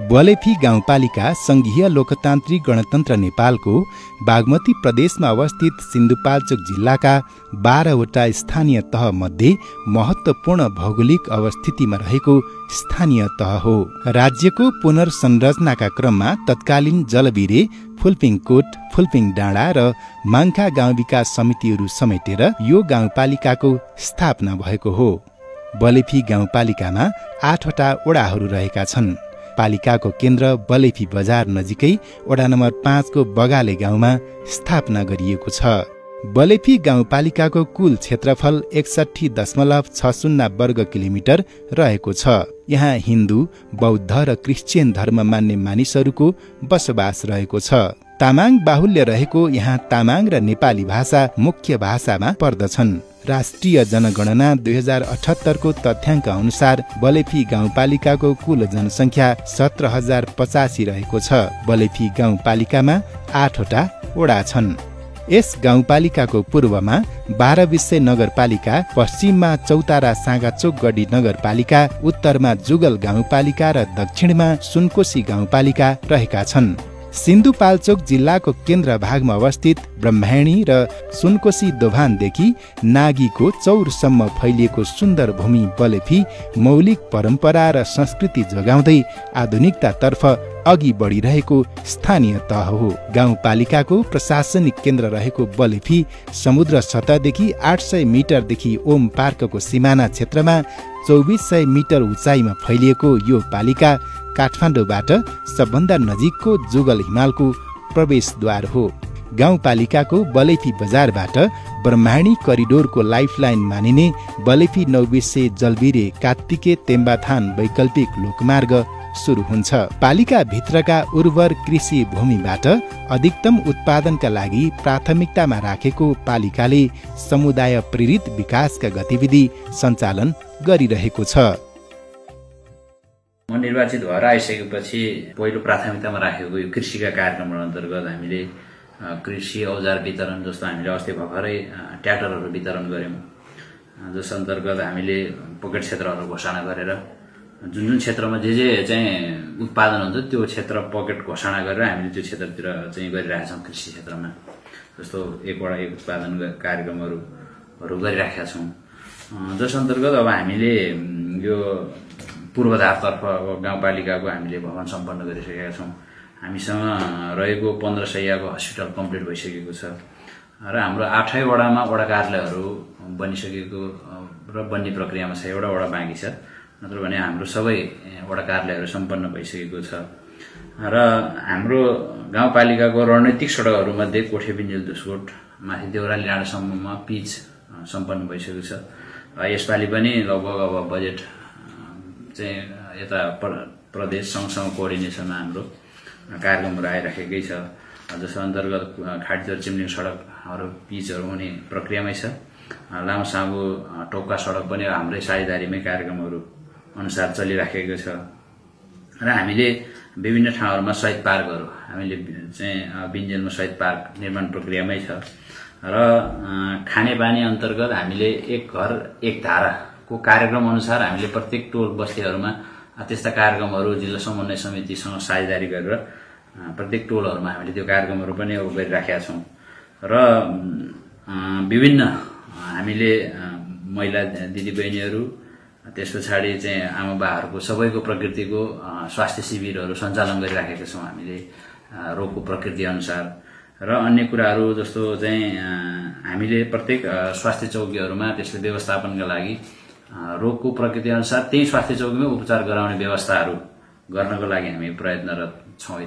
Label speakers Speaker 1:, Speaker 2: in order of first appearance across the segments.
Speaker 1: बलेफी गाउँपालिका संघीय लोकतान्त्रिक गणतन्त्र नेपालको बागमती प्रदेशमा अवस्थित सिन्धुपाल्चोक जिल्लाका 12वटा स्थानीय तह मध्ये महत्त्वपूर्ण भौगोलिक अवस्थितिमा रहेको स्थानीय तह हो। राज्यको पुनर्संरचनाका क्रममा तत्कालीन जलबिरे, फुलपिङकोट, फुलपिङ डाँडा र माङ्खा गाउँ विकास समितिहरू समेटेर यो गाउँपालिकाको स्थापना भएको हो। बलेफी गाउँपालिकामा 8वटा वडाहरू रहेका छन्। पालिकाको केन्द्र बलेफी बजार नजिकै वडा नम्बर 5 को बगाले गाउँमा स्थापना गरिएको छ। बलेफी गाउँपालिकाको कुल क्षेत्रफल 61.60 वर्ग किलोमिटर रहेको छ। यहाँ हिन्दू, बौद्ध र क्रिश्चियन धर्म मान्ने मानिसहरूको बसोबास रहेको छ। तामाङ बाहुल्य रहेको यहाँ तामाङ र नेपाली भाषा मुख्य भाषामा पर्दछन्। राष्ट्रिय जनगणना 2078 को तथ्याङ्क अनुसार बलेफी गाउँपालिकाको कुल जनसङ्ख्या 17,085 रहेको छ। बलेफी गाउँपालिकामा 8वटा वडा छन्। यस गाउँपालिकाको पूर्वमा 12 विषय नगरपालिका, पश्चिममा चौतारा साँगाचोक गढी नगरपालिका, उत्तरमा जुगल गाउँपालिका र दक्षिणमा सुनकोशी गाउँपालिका रहेका छन्। सिन्धुपाल्चोक जिल्लाको केन्द्र भागमा अवस्थित ब्रह्मायणी र सुनकोशी दोभानदेखि नागीको चौरसम्म फैलिएको सुन्दर भूमि बलेफी मौलिक परम्परा र संस्कृति जोगाउँदै आधुनिकतातर्फ अघि बढिरहेको स्थानीय तह हो। गाउँपालिकाको प्रशासनिक केन्द्र रहेको बलेफी समुद्र सतहदेखि 800 मिटरदेखि ओम पार्कको सिमाना क्षेत्रमा 2400 मिटर उचाइमा फैलिएको यो पालिका काठमाडौँबाट सबभन्दा नजिकको जुगल हिमालको प्रवेशद्वार हो। गाउँपालिकाको बलेफी बजारबाट ब्रह्मायणी करिडोरको लाइफलाइन मानिने बलेफी नौबिसे जलबिरे कात्तिके तेम्बाथान वैकल्पिक लोकमार्ग सुरु हुन्छ। पालिका भित्रका उर्वर कृषि भूमिबाट अधिकतम उत्पादनका लागि प्राथमिकतामा राखेको पालिकाले समुदाय प्रेरित विकासका गतिविधि सञ्चालन गरिरहेको छ।
Speaker 2: म निर्वाचित भएर आइसकेपछि पहिलो प्राथमिकतामा राखेको यो कृषिका कार्यक्रम अन्तर्गत हामीले कृषि औजार वितरण, जस्तो हामीले अस्ति भर्खरै ट्र्याक्टरहरू वितरण गर्यौं, जस अन्तर्गत हामीले पकेट क्षेत्रहरू घोषणा गरेर जुन जुन क्षेत्रमा जे चाहिँ उत्पादन हुन्छ त्यो क्षेत्र पकेट घोषणा गरेर हामीले त्यो क्षेत्रतिर चाहिँ गरिरहेका छौं। कृषि क्षेत्रमा जस्तो एकवटा एक उत्पादन कार्यक्रमहरू गरिरहेका छौं, जस अन्तर्गत अब हामीले यो पूर्वाधारतर्फ गाउँपालिकाको हामीले भवन सम्पन्न गरिसकेका छौं। हामीसँग रहेको 15 शैय्याको हस्पिटल कम्प्लिट भइसकेको छ र हाम्रो 8 वडामा वडा कार्यालयहरू बनिसकेको र बन्ने प्रक्रियामा छ। एउटा वडा बाँकी छ, नत्र भने हाम्रो सबै वडा कार्यालयहरू सम्पन्न भइसकेको छ र हाम्रो गाउँपालिकाको रणनीतिक सडकहरूमध्ये कोठे बिन्जेल दुस्कोट माथि देउराली डाँडासम्ममा पिच सम्पन्न भइसकेको छ। यसपालि पनि लगभग अब बजेट चाहिँ यता प्रदेश सँगसँग कोअर्डिनेसनमा हाम्रो कार्यक्रमहरू आइराखेकै छ। जसको अन्तर्गत खाडीचोर चिम्लिङ सडकहरू पिचहरू हुने प्रक्रियामै छ। लामो साँगो टोक्का सडक पनि हाम्रै साझेदारीमै कार्यक्रमहरू अनुसार चलिराखेको छ र हामीले विभिन्न ठाउँहरूमा शहीद पार्कहरू हामीले चाहिँ बिन्जेलमा शहीद पार्क निर्माण प्रक्रियामै छ र खानेपानी अन्तर्गत हामीले एक घर एक धाराको कार्यक्रम अनुसार हामीले प्रत्येक टोल बस्तीहरूमा त्यस्ता कार्यक्रमहरू जिल्ला समन्वय समितिसँग साझेदारी गरेर प्रत्येक टोलहरूमा हामीले त्यो कार्यक्रमहरू पनि गरिराखेका छौं र विभिन्न हामीले महिला दिदीबहिनीहरू, त्यसपछि चाहिँ आमाबाहरूको सबैको प्रकृतिको स्वास्थ्य शिविरहरू सञ्चालन गरिराखेका छौं हामीले रोगको प्रकृति अनुसार र अन्य कुराहरू जस्तो चाहिँ हामीले प्रत्येक स्वास्थ्य चौकीहरूमा त्यसले व्यवस्थापनका लागि रोगको प्रकृति अनुसार त्यही स्वास्थ्य चौकीमै उपचार गराउने व्यवस्थाहरू गर्नको लागि हामी प्रयत्नरत छौं।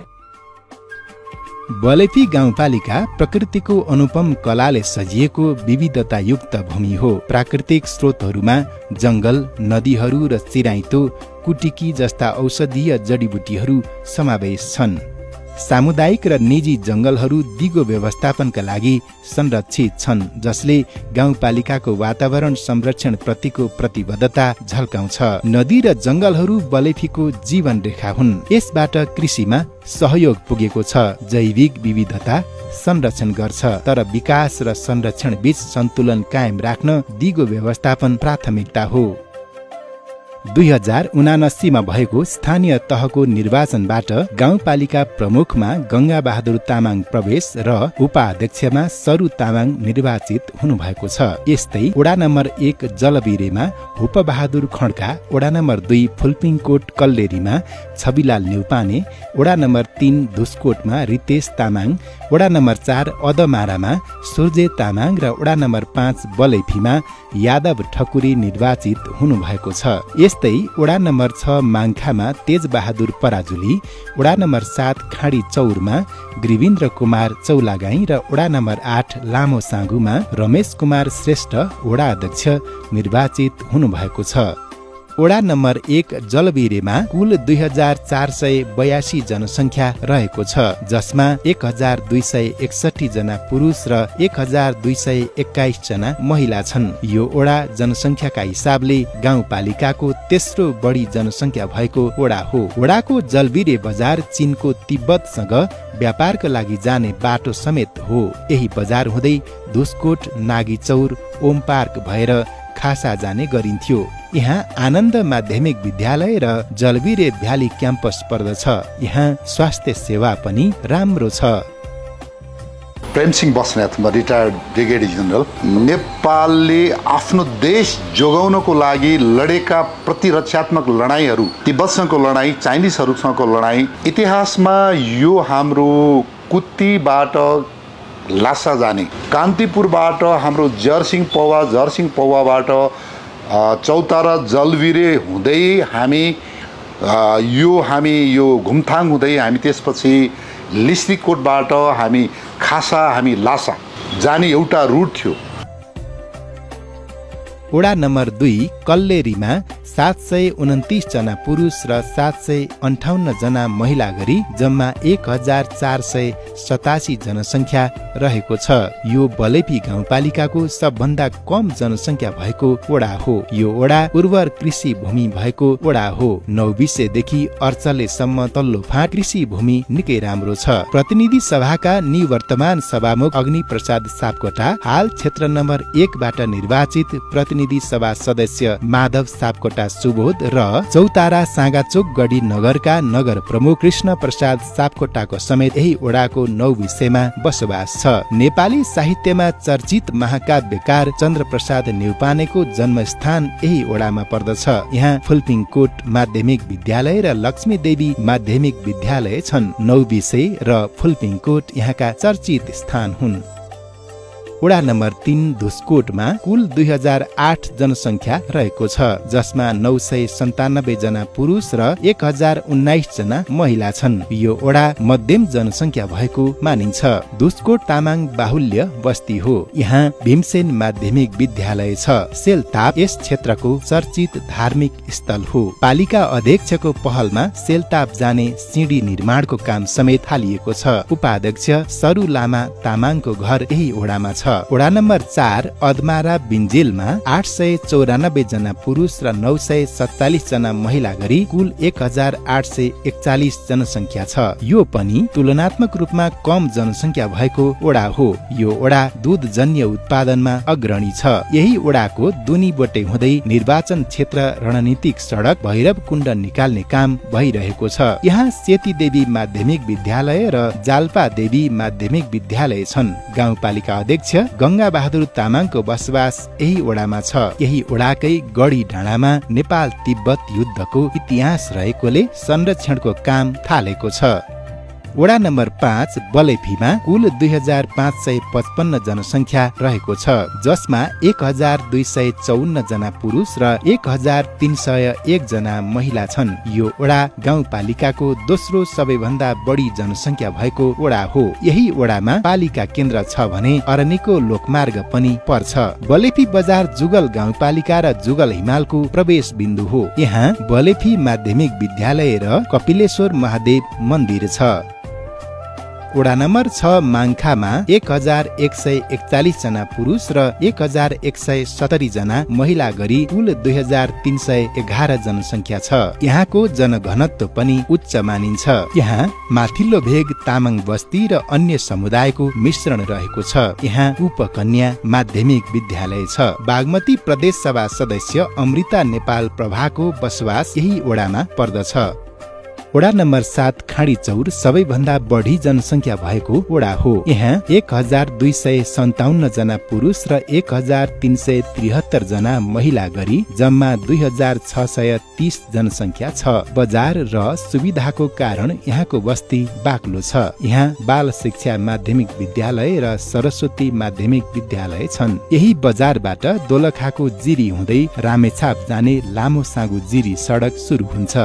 Speaker 1: बलेफी गाउँपालिका प्रकृतिको अनुपम कलाले सजिएको विविधतायुक्त भूमि हो। प्राकृतिक स्रोतहरूमा जंगल, नदीहरू र चिराइतो, कुटिकी जस्ता औषधीय जडीबुटीहरू समावेश छन्। सामुदायिक र निजी जंगलहरू दिगो व्यवस्थापनका लागि संरक्षित छन्, जसले गाउँपालिकाको वातावरण संरक्षण प्रतिको प्रतिबद्धता झल्काउँछ। नदी र जंगलहरू बलेफीको जीवन रेखा हुन्। यसबाट कृषिमा सहयोग पुगेको छ। जैविक विविधता संरक्षण गर्छ, तर विकास र संरक्षण बीच सन्तुलन कायम राख्न दिगो व्यवस्थापन प्राथमिकता हो। 2079 मा भएको स्थानीय तहको निर्वाचनबाट गाउँपालिका प्रमुखमा गंगा बहादुर तामाङ प्रवेश र उपाध्यक्षमा सरू तामाङ निर्वाचित हुनुभएको छ। यस्तै वडा नम्बर 1 जलबिरेमा हुप बहादुर खड्का, वडा नम्बर 2 फुलपिङकोट कल्लेरीमा छविलाल न्यौपाने, वडा नम्बर 3 धुसकोटमा रितेश तामाङ, वडा नम्बर 4 अदमारामा सूर्य तामाङ र वडा नम्बर 5 बलैफीमा यादव ठकुरी निर्वाचित हुनुभएको छ। यस्तै वडा नम्बर 6 माङखामा तेज बहादुर पराजुली, वडा नम्बर 7 खाडी चौरमा ग्रिविन्द्र कुमार चौलागाई र वडा नम्बर 8 लामो साँगुमा रमेश कुमार श्रेष्ठ वडा अध्यक्ष निर्वाचित हुनुभएको छ। वडा नम्बर 1 जलबिरेमा कुल 2482 जनसंख्या रहेको छ, जसमा 1261 जना पुरुष र 1221 जना महिला छन्। यो वडा जनसंख्याका हिसाबले गाउँपालिकाको तेस्रो बढी जनसंख्या भएको वडा हो। वडाको जलबिरे बजार चीनको तिब्बतसँग व्यापारका लागि जाने बाटो समेत हो। यही बजार हुँदै धुसकोट, नागीचौर, ओम पार्क भएर खासा जाने गरिन्थ्यो। यहाँ आनन्द माध्यमिक विद्यालय र जलबिरे भ्याली क्याम्पस पर्दछ। यहाँ स्वास्थ्य सेवा पनि राम्रो छ।
Speaker 3: प्रेमसिंह बस्नेत, म रिटायर्ड ब्रिगेडियर जनरल। नेपालले आफ्नो देश जोगाउनको लागि लडेका प्रतिरक्षात्मक लडाईहरू, तिब्बतसँगको लडाई, चाइनिजहरूसँगको लडाई, इतिहासमा यो हाम्रो कुत्तीबाट लासा जाने, कान्तिपुरबाट हाम्रो जरसिंह पौवाबाट चौतारा जलबिरे हुँदै हामी यो घुमथाङ हुँदै हामी त्यसपछि लिस्तीकोटबाट हामी खासा, हामी लासा जाने एउटा रुट थियो।
Speaker 1: वडा नम्बर 2 कल्लेरीमा 729 जना पुरुष र 758 जना महिला गरी जम्मा 1487 जनसंख्या रहेको छ। यो बलेपी गाउँपालिकाको सबभन्दा कम जनसंख्या भएको वडा हो। यो वडा उर्वर कृषि भूमि भएको वडा हो। नौबिसेदेखि अर्चलेसम्म तल्लो फाँट कृषि भूमि निकै राम्रो छ। प्रतिनिधि सभाका निवर्तमान सभामुख अग्नि प्रसाद सापकोटा हाल क्षेत्र नम्बर 1 बाट निर्वाचित प्रतिनिधि सभा सदस्य माधव सापकोटा सुबोध र चौतारा सागाचोक गढी नगरका नगर प्रमुख कृष्ण प्रसाद सापकोटाको समेत यही वडाको नौबिसेमा बसोबास छ। नेपाली साहित्यमा चर्चित महाकाव्यकार चन्द्र प्रसाद न्यौपानेको जन्मस्थान यही वडामा पर्दछ। यहाँ फुलपिङकोट माध्यमिक विद्यालय र लक्ष्मी देवी माध्यमिक विद्यालय छन्। नौबिसे र फुलपिङकोट यहाँका चर्चित स्थान हुन्। वडा नम्बर 3 धुसकोटमा कुल 2008 जनसंख्या रहेको छ, जसमा 997 जना पुरुष र 1019 जना महिला छन्। यो वडा मध्यम जनसंख्या भएको मानिन्छ। धुसकोट तामाङ बाहुल्य बस्ती हो। यहाँ भीमसेन माध्यमिक विद्यालय छ। सेलताप यस क्षेत्रको चर्चित धार्मिक स्थल हो। पालिका अध्यक्षको पहलमा सेलताप जाने सिडी निर्माणको काम समेत थालिएको छ। उपाध्यक्ष सरू लामा तामाङको घर यही वडामा छ। वडा नम्बर 4 अदमारा बिन्जेलमा 894 जना पुरुष र 947 जना महिला गरी कुल 1841 जनसंख्या छ। यो पनि तुलनात्मक रूपमा कम जनसंख्या भएको वडा हो। यो वडा दूधजन्य उत्पादनमा अग्रणी छ। यही वडाको दुनीबोटे हुँदै निर्वाचन क्षेत्र रणनीतिक सडक भैरव कुण्ड निकाल्ने काम भइरहेको छ। यहाँ सेती देवी माध्यमिक विद्यालय र जाल्पा देवी माध्यमिक विद्यालय छन्। गाउँपालिका अध्यक्ष गंगा बहादुर तामाङको बसोबास यही वडामा छ। यही वडाकै गढी डाँडामा नेपाल तिब्बत युद्धको इतिहास रहेकोले संरक्षणको काम थालेको छ। वडा नम्बर 5 बलेफीमा कुल 2555 जनसंख्या रहेको छ, जसमा 1254 जना पुरुष र 1301 जना महिला छन्। यो वडा गाउँपालिकाको दोस्रो सबैभन्दा बढी जनसंख्या भएको वडा हो। यही वडामा पालिका केन्द्र छ भने अरनिको लोकमार्ग पनि पर्छ। बलेफी बजार जुगल गाउँपालिका र जुगल हिमालको प्रवेश बिन्दु हो। यहाँ बलेफी माध्यमिक विद्यालय र कपिलेश्वर महादेव मन्दिर छ। वडा नम्बर 6 माङखामा 1141 जना पुरुष र 1170 जना महिला गरी कुल 2311 जनसङ्ख्या छ। यहाँको जनघनत्व पनि उच्च मानिन्छ। यहाँ माथिल्लो भेग तामाङ बस्ती र अन्य समुदायको मिश्रण रहेको छ। यहाँ उपकन्या माध्यमिक विद्यालय छ। बागमती प्रदेश सभा सदस्य अमृता नेपाल प्रभाको बसोबास यही वडामा पर्दछ। वडा नम्बर 7 खाँडीचौर सबैभन्दा बढी जनसङ्ख्या भएको वडा हो। यहाँ 1257 जना पुरुष र 1373 जना महिला गरी जम्मा 2630 जनसङ्ख्या छ। बजार र सुविधाको कारण यहाँको बस्ती बाक्लो छ। यहाँ बाल शिक्षा माध्यमिक विद्यालय र सरस्वती माध्यमिक विद्यालय छन्। यही बजारबाट दोलखाको जिरी हुँदै रामेछाप जाने लामो साँगु जिरी सडक सुरु हुन्छ।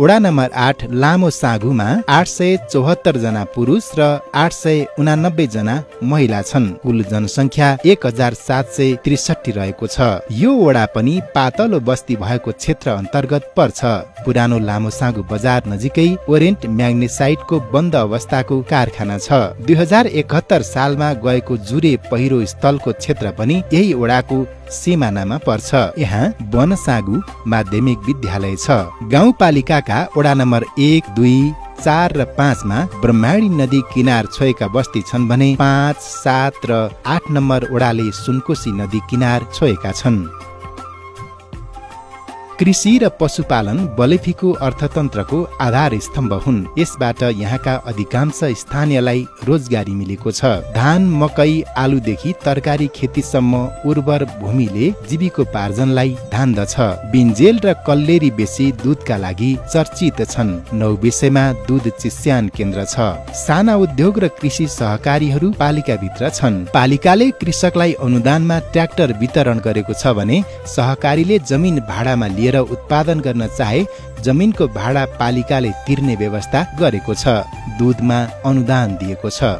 Speaker 1: वडा नम्बर 8 लामो साँगुमा 874 जना पुरुष र 889 जना महिला छन्। कुल जनसङ्ख्या 1763 रहेको छ। यो वडा पनि पातलो बस्ती भएको क्षेत्र अन्तर्गत पर्छ। पुरानो लामो साँगु बजार नजिकै ओरेन्ट म्याग्नेसाइटको बन्द अवस्थाको कारखाना छ। 2071 सालमा गएको जुरे पहिरो स्थलको क्षेत्र पनि यही वडाको सिमानामा पर्छ। यहाँ बनसागु माध्यमिक विद्यालय छ। गाउँपालिकाका वडा नम्बर 1, 2, 4 र 5 मा ब्रह्माणी नदी किनार छोएका बस्ती छन् भने 5, 7 र 8 नम्बर वडाले सुनकोशी नदी किनार छोएका छन्। कृषि र पशुपालन बलेफीको अर्थतन्त्रको आधार स्तम्भ हुन्। यसबाट यहाँका अधिकांश स्थानीयलाई रोजगारी मिलेको छ। धान, मकै, आलुदेखि तरकारी खेतीसम्म उर्वर भूमिले जीविकोपार्जनलाई धान्दछ। बिन्जेल र कल्लेरी बेसी दूधका लागि चर्चित छन्। नौबिसेमा दूध चिस्यान केन्द्र छ। साना उद्योग र कृषि सहकारीहरू पालिकाभित्र छन्। पालिकाले कृषकलाई अनुदानमा ट्र्याक्टर वितरण गरेको छ भने सहकारीले जमिन भाडामा लिएर उत्पादन गर्न चाहे जमिनको भाडा पालिकाले तिर्ने व्यवस्था गरेको छ। दूधमा अनुदान दिएको छ।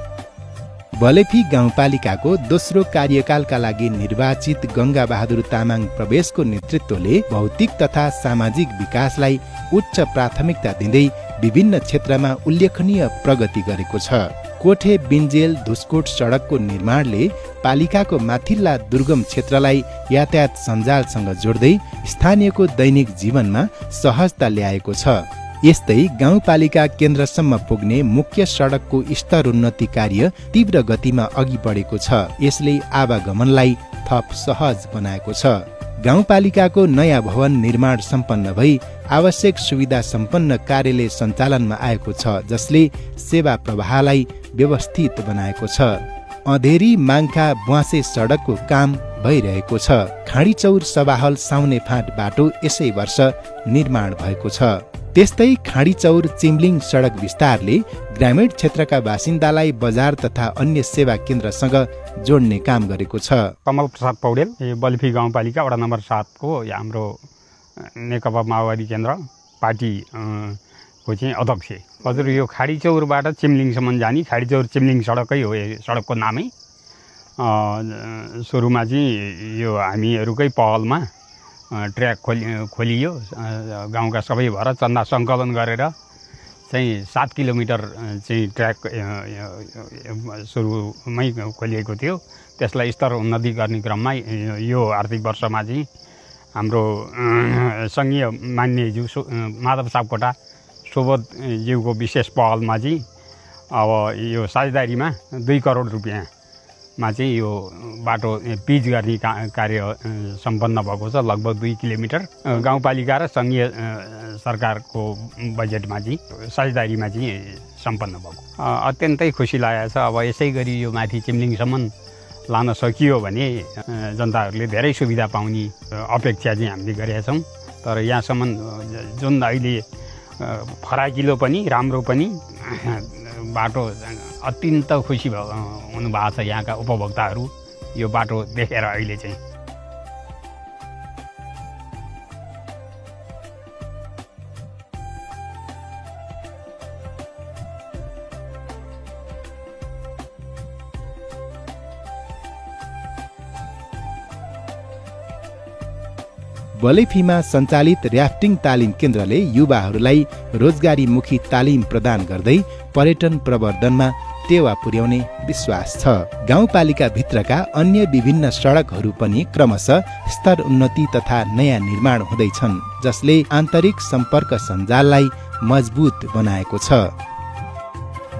Speaker 1: बलेफी गाउँपालिकाको दोस्रो कार्यकालका लागि निर्वाचित गंगा बहादुर तामाङ प्रवेशको नेतृत्वले भौतिक तथा सामाजिक विकासलाई उच्च प्राथमिकता दिँदै विभिन्न क्षेत्रमा उल्लेखनीय प्रगति गरेको छ। कोठे बिन्जेल धुस्कोट सडकको निर्माणले पालिकाको माथिल्ला दुर्गम क्षेत्रलाई यातायात सञ्जालसँग जोड्दै स्थानीयको दैनिक जीवनमा सहजता ल्याएको छ। यस्तै गाउँपालिका केन्द्रसम्म पुग्ने मुख्य सडकको स्तरोन्नति कार्य तीव्र गतिमा अघि बढेको छ। यसले आवागमनलाई थप सहज बनाएको छ। गाउँपालिकाको नयाँ भवन निर्माण सम्पन्न भई आवश्यक सुविधा सम्पन्न कार्यालय सञ्चालनमा आएको छ, जसले सेवा प्रवाहलाई व्यवस्थित बनाएको छ। अधेरी माङखा बुवासे सडकको काम भइरहेको छ। खाँडीचौर सभाहल साउने फाँट बाटो यसै वर्ष निर्माण भएको छ। त्यस्तै खाँडीचौर चिम्लिङ सडक विस्तारले ग्रामीण क्षेत्रका बासिन्दालाई बजार तथा अन्य सेवा केन्द्रसँग जोड्ने काम गरेको छ।
Speaker 4: कमल प्रसाद पौडेल बलेफी गाउँपालिका वडा नम्बर 7 को हाम्रो नेकपा माओवादी केन्द्र पार्टी को चाहिँ अध्यक्ष। हजुर, यो खाँडीचौरबाट चिम्लिङसम्म जाने खाँडीचौर चिम्लिङ सडकै हो। सडकको नामै सुरुमा चाहिँ यो हामीहरूकै पहलमा ट्र्याक खोलियो। गाउँका सबै भएर चन्दा सङ्कलन गरेर चाहिँ 7 किलोमिटर चाहिँ ट्र्याक सुरुमै खोलिएको थियो। त्यसलाई स्तर उन्नति गर्ने क्रममा यो आर्थिक वर्षमा चाहिँ हाम्रो सङ्घीय मान्यज्यू माधव सापकोटा सोबतज्यूको विशेष पहलमा चाहिँ अब यो साझेदारीमा 2 करोड रुपियाँमा चाहिँ यो बाटो पिच गर्ने कार्य सम्पन्न भएको छ। लगभग 2 किलोमिटर गाउँपालिका र सङ्घीय सरकारको बजेटमा चाहिँ साझेदारीमा चाहिँ सम्पन्न भएको। अत्यन्तै खुसी लागेको छ। अब यसै गरी यो माथि चिम्लिङसम्म लान सकियो भने जनताहरूले धेरै सुविधा पाउने अपेक्षा चाहिँ हामीले गरेका छौँ। तर यहाँसम्म जुन अहिले फराकिलो पनि राम्रो पनि बाटो अत्यन्त खुसी हुनुभएको छ यहाँका उपभोक्ताहरू यो बाटो देखेर अहिले चाहिँ।
Speaker 1: बलेफीमा सञ्चालित र्याफ्टिङ तालिम केन्द्रले युवाहरूलाई रोजगारीमुखी तालिम प्रदान गर्दै पर्यटन प्रवर्धनमा टेवा पुर्याउने विश्वास छ। गाउँपालिका भित्रका अन्य विभिन्न सडकहरू पनि क्रमशः स्तर उन्नति तथा नयाँ निर्माण हुँदैछन्, जसले आन्तरिक सम्पर्क सञ्जाललाई मजबुत बनाएको छ।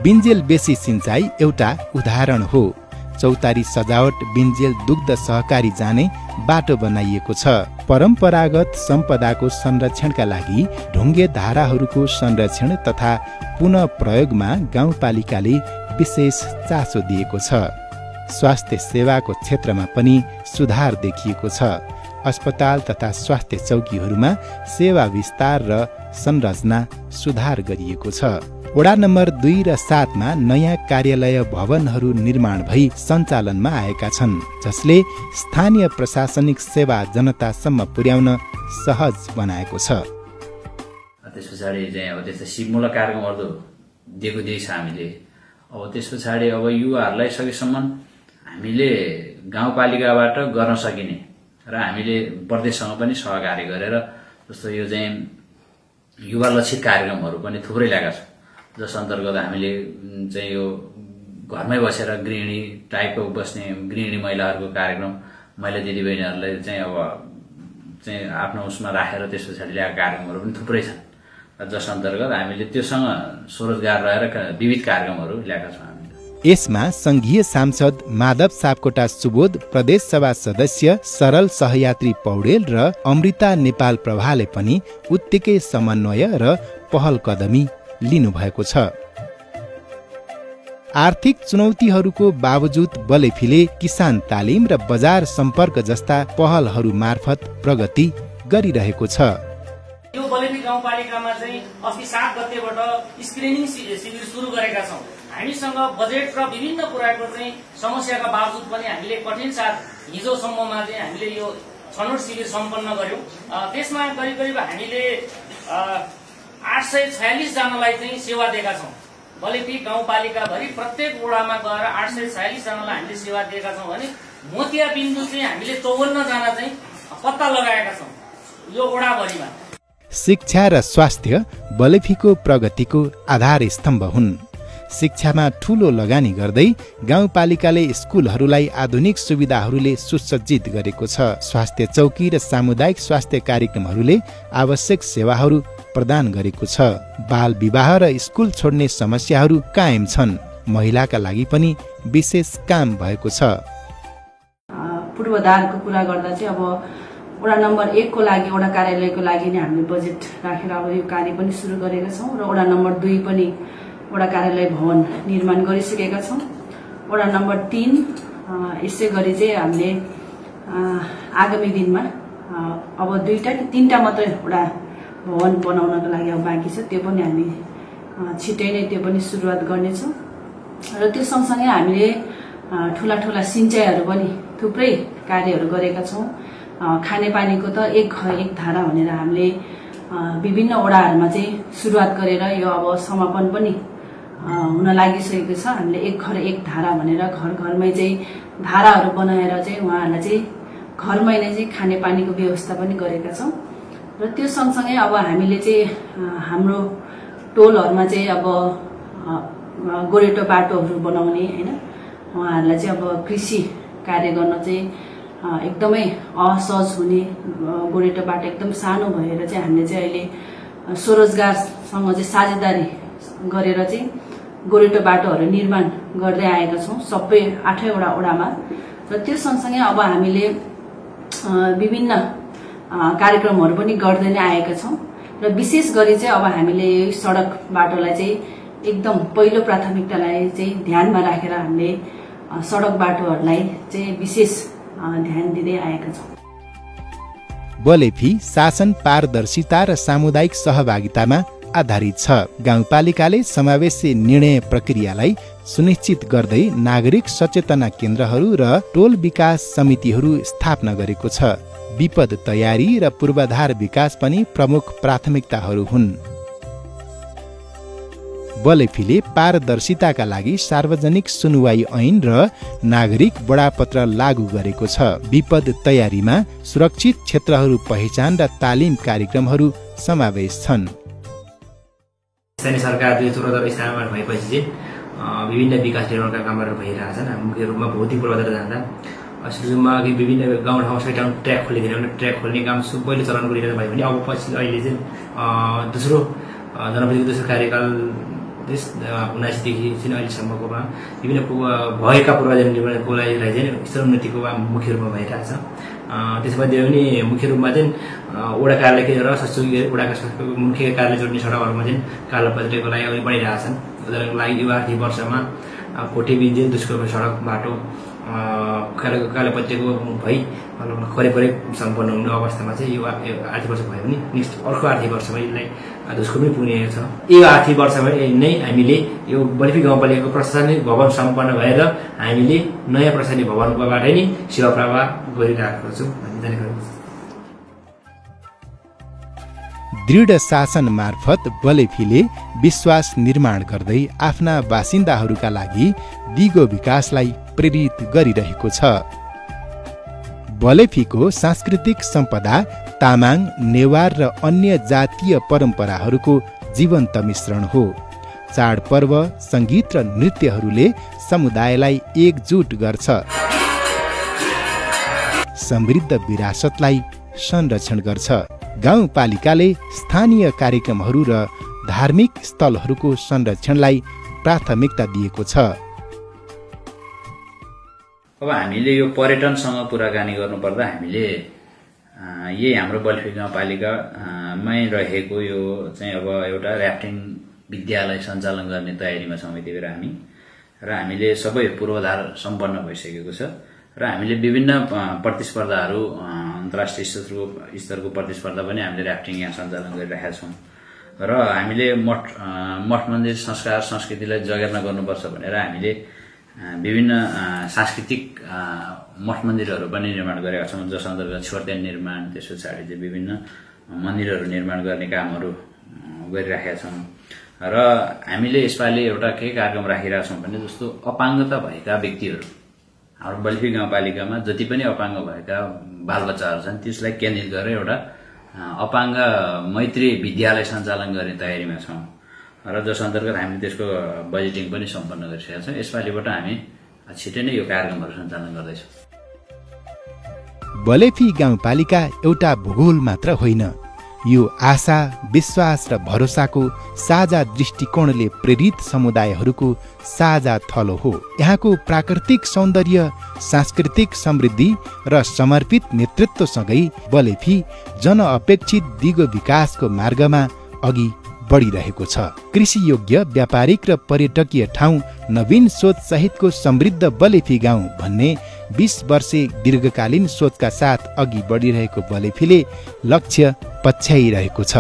Speaker 1: बिन्जेल बेसी सिंचाई एउटा उदाहरण हो। चौतारी सजावट बिन्जेल दुग्ध सहकारी जाने बाटो बनाइएको छ। परम्परागत सम्पदाको संरक्षणका लागि ढुङ्गे धाराहरूको संरक्षण तथा पुनः प्रयोगमा गाउँपालिकाले विशेष चासो दिएको छ। स्वास्थ्य सेवाको क्षेत्रमा पनि सुधार देखिएको छ। अस्पताल तथा स्वास्थ्य चौकीहरूमा सेवा विस्तार र संरचना सुधार गरिएको छ। वडा नम्बर 2 र 7 मा नयाँ कार्यालय भवनहरू निर्माण भई सञ्चालनमा आएका छन्, जसले स्थानीय प्रशासनिक सेवा जनतासम्म पुर्याउन सहज बनाएको छ।
Speaker 2: त्यस पछाडि चाहिँ अब त्यस्तो सिपमूलक कार्यक्रमहरू दिएको छ हामीले। अब त्यस पछाडि अब युवाहरूलाई सकेसम्म हामीले गाउँपालिकाबाट गर्न सकिने र हामीले प्रदेशसँग पनि सहकार्य गरेर जस्तो यो चाहिँ युवा लक्षित कार्यक्रमहरू पनि थुप्रै ल्याएका छौँ, जस अन्तर्गत हामीले चाहिँ यो घरमै बसेर गृहिणी टाइपको बस्ने गृहिणी महिलाहरूको कार्यक्रम महिला दिदीबहिनीहरूलाई चाहिँ अब चाहिँ आफ्नो उसमा राखेर त्यस पछाडि ल्याएका कार्यक्रमहरू पनि थुप्रै छन्, जस अन्तर्गत हामीले त्योसँग स्वरोजगार रहेर विविध कार्यक्रमहरू ल्याएका छौँ।
Speaker 1: यसमा संघीय सांसद माधव सापकोटा सुबोध, प्रदेश सभा सदस्य सरल सहयात्री पौडेल र अमृता नेपाल प्रभाले पनि उत्तिकै समन्वय र पहल कदमी लिनुभएको छ। आर्थिक चुनौतीहरूको बावजुद बलेफीले किसान तालिम र बजार सम्पर्क जस्ता पहलहरू मार्फत प्रगति गरिरहेको छ।
Speaker 5: यो बलेफी गाउँपालिकामा चाहिँ अस्ति 7 गतेबाट स्क्रिनिङ शिविर सुरु गरेका छौँ। हामीसँग बजेट र विभिन्न कुराको चाहिँ समस्याका बावजुद पनि हामीले कठिन साथ हिजोसम्ममा चाहिँ हामीले यो छनौट शिविर सम्पन्न गर्यौं। त्यसमा करिब हामीले 846 जनालाई चाहिँ सेवा दिएका छौँ। बलेफी गाउँपालिका भरि प्रत्येक वडामा गएर 846 जनालाई हामीले सेवा दिएका छौँ भने मोतियाबिन्दु चाहिँ हामीले 54 जना चाहिँ पत्ता लगाएका छौँ यो वडाभरिमा।
Speaker 1: शिक्षा र स्वास्थ्य बलेफीको प्रगतिको आधार स्तम्भ हुन्। शिक्षामा ठूलो लगानी गर्दै गाउँपालिकाले स्कुलहरूलाई आधुनिक सुविधाहरूले सुसज्जित गरेको छ। स्वास्थ्य चौकी र सामुदायिक स्वास्थ्य कार्यक्रमहरूले आवश्यक सेवाहरू प्रदान गरेको छ। बाल विवाह र स्कुल छोड्ने समस्याहरू कायम छन्। महिलाका लागि पनि विशेष काम भएको छ।
Speaker 6: पूर्वाधारको कुरा गर्दा चाहिँ अब वडा नम्बर 1 को लागि वडा कार्यालयको लागि नै हामीले बजेट राखेर अब यो कार्य पनि सुरु गरेका छौँ र वडा नम्बर 2 पनि वडा कार्यालय भवन निर्माण गरिसकेका छौँ। वडा नम्बर 3 यसै गरी चाहिँ हामीले आगामी दिनमा अब 2टा कि 3टा मात्रै वडा भवन बनाउनको लागि अब बाँकी छ, त्यो पनि हामी छिटै नै त्यो पनि सुरुवात गर्नेछौँ। र त्यो सँगसँगै हामीले ठुला ठुला सिंचाइहरू पनि थुप्रै कार्यहरू गरेका छौँ। खानेपानीको त एक घर एक धारा भनेर हामीले विभिन्न वडाहरूमा चाहिँ सुरुवात गरेर यो अब समापन पनि हुन लागिसकेको छ। हामीले एक घर एक धारा भनेर घर घरमै चाहिँ धाराहरू बनाएर चाहिँ उहाँहरूलाई चाहिँ घरमै नै चाहिँ खानेपानीको व्यवस्था पनि गरेका छौँ। र त्यो सँगसँगै अब हामीले चाहिँ हाम्रो टोलहरूमा चाहिँ अब गोरेटो बाटोहरू बनाउने हैन, उहाँहरूलाई चाहिँ अब कृषि कार्य गर्न चाहिँ एकदमै असहज हुने गोरेटो बाटो एकदम सानो भएर चाहिँ हामीले चाहिँ अहिले स्वरोजगारसँग चाहिँ साझेदारी गरेर चाहिँ गोरेटो बाटोहरू निर्माण गर्दै आएका छौँ सबै 8वटा वडामा। र त्यो सँगसँगै अब हामीले विभिन्न कार्यक्रमहरू पनि गर्दै नै आएका छौँ। र विशेष गरी चाहिँ अब हामीले सडक बाटोलाई चाहिँ एकदम पहिलो प्राथमिकतालाई चाहिँ ध्यानमा राखेर हामीले सडक बाटोहरूलाई चाहिँ विशेष ध्यान दिँदै आएका छौँ।
Speaker 1: बलेफी शासन पारदर्शिता र सामुदायिक सहभागितामा आधारित छ। गाउँपालिकाले समावेशी निर्णय प्रक्रियालाई सुनिश्चित गर्दै नागरिक सचेतना केन्द्रहरू र टोल विकास समितिहरू स्थापना गरेको छ। विपद तयारी र पूर्वाधार विकास पनि प्रमुख प्राथमिकताहरू हुन्। बलेफीले पारदर्शिताका लागि सार्वजनिक सुनुवाई ऐन र नागरिक बडापत्र लागू गरेको छ। विपद तयारीमा सुरक्षित क्षेत्रहरू पहिचान र तालिम कार्यक्रमहरू समावेश छन्।
Speaker 7: स्थानीय सरकार 2074 स्थानमा भएपछि चाहिँ विभिन्न विकास निर्माणका कामहरू भइरहेछन्। मुख्य रूपमा भौतिक पूर्वाधार जाँदा सुरुमा अघि विभिन्न गाउँ ठाउँ साइड ट्र्याक खोलिदिने भने ट्र्याक खोल्ने काम पहिलो चरण गरिरहेको भयो भने अब पछि अहिले चाहिँ दोस्रो जनप्रतिनिधि दोस्रो कार्यकाल 1979देखि चाहिँ अहिलेसम्मकोमा विभिन्न भएका पूर्वाधार निर्माणको लागि चाहिँ स्तरोन्नतिको मुख्य रूपमा भइरहेछ। त्यसमध्ये पनि मुख्य रूपमा चाहिँ वडा कार्यालय र सचिव वडाका मुख्य कार्यालय जोड्ने सडकहरूमा चाहिँ कालोपत्रेको लागि अघि बढिरहेछन्। उदाहरणको लागि यो आर्थिक वर्षमा कोटे विद्युत दुष्कर्म सडक बाटो कालोपत्रेको भई करिब सम्पन्न हुने अवस्थामा चाहिँ यो आर्थिक वर्ष भयो भने नेक्स्ट अर्को आर्थिक वर्षमा यसलाई धुसको पनि पुग्ने छ। यो आर्थिक वर्षमा नै हामीले यो बलेफी गाउँपालिकाको प्रशासनिक भवन सम्पन्न भएर हामीले नयाँ प्रशासनिक भवनबाट नै सेवा प्रवाह गरिरहेको छौँ भन्ने जानकारी।
Speaker 1: दृढ शासन मार्फत बलेफीले विश्वास निर्माण गर्दै आफ्ना बासिन्दाहरूका लागि दिगो विकासलाई प्रेरित गरिरहेको छ। बलेफीको सांस्कृतिक सम्पदा तामाङ, नेवार र अन्य जातीय परम्पराहरूको जीवन्त मिश्रण हो। चाडपर्व, संगीत र नृत्यहरूले समुदायलाई एकजुट गर्छ, समृद्ध विरासतलाई संरक्षण गर्छ। गाउँपालिकाले स्थानीय कार्यक्रमहरू र धार्मिक स्थलहरूको संरक्षणलाई प्राथमिकता दिएको छ।
Speaker 2: अब हामीले यो पर्यटनसँग कुराकानी गर्नुपर्दा हामीले यही हाम्रो बलेफी गाउँपालिकामै रहेको यो चाहिँ अब एउटा ऱ्याफ्टिङ विद्यालय सञ्चालन गर्ने तयारीमा छौँ यति बेला हामी। र हामीले सबै पूर्वाधार सम्पन्न भइसकेको छ र हामीले विभिन्न प्रतिस्पर्धाहरू अन्तर्राष्ट्रिय स्तरको प्रतिस्पर्धा पनि हामीले ऱ्याफ्टिङ यहाँ सञ्चालन गरिरहेका छौँ। र हामीले मठ मन्दिर संस्कार संस्कृतिलाई जगेर्ना गर्नुपर्छ भनेर हामीले विभिन्न सांस्कृतिक मठ मन्दिरहरू पनि निर्माण गरेका छौँ, जस अन्तर्गत छोर्तेन निर्माण, त्यस पछाडि चाहिँ विभिन्न मन्दिरहरू निर्माण गर्ने कामहरू गरिराखेका छौँ। र हामीले यसपालि एउटा के कार्यक्रम राखिरहेका छौँ भने जस्तो अपाङ्गता भएका व्यक्तिहरू हाम्रो बलेफी गाउँपालिकामा जति पनि अपाङ्ग भएका बालबच्चाहरू छन् त्यसलाई केन्द्रित गरेर एउटा अपाङ्ग मैत्री विद्यालय सञ्चालन गर्ने तयारीमा छौँ र जस अन्तर्गत हामीले त्यसको बजेटिङ पनि सम्पन्न गरिसकेका छौँ। यसपालिबाट हामी छिटै नै यो कार्यक्रमहरू सञ्चालन गर्दैछौँ।
Speaker 1: बलेफी गाउँपालिका एउटा भूगोल मात्र होइन, यो आशा, विश्वास र भरोसाको साझा दृष्टिकोणले प्रेरित समुदायहरूको साझा थलो हो। यहाँको प्राकृतिक सौन्दर्य, सांस्कृतिक समृद्धि र समर्पित नेतृत्वसँगै बलेफी जनअपेक्षित दिगो विकासको मार्गमा अघि बढिरहेको छ। कृषि योग्य, व्यापारिक र पर्यटकीय ठाउँ, नवीन सोच सहितको समृद्ध बलेफी गाउँ भन्ने 20 वर्षे दीर्घकालीन सोचका साथ अघि बढिरहेको बलेफीले लक्ष्य पछ्याइरहेको छ।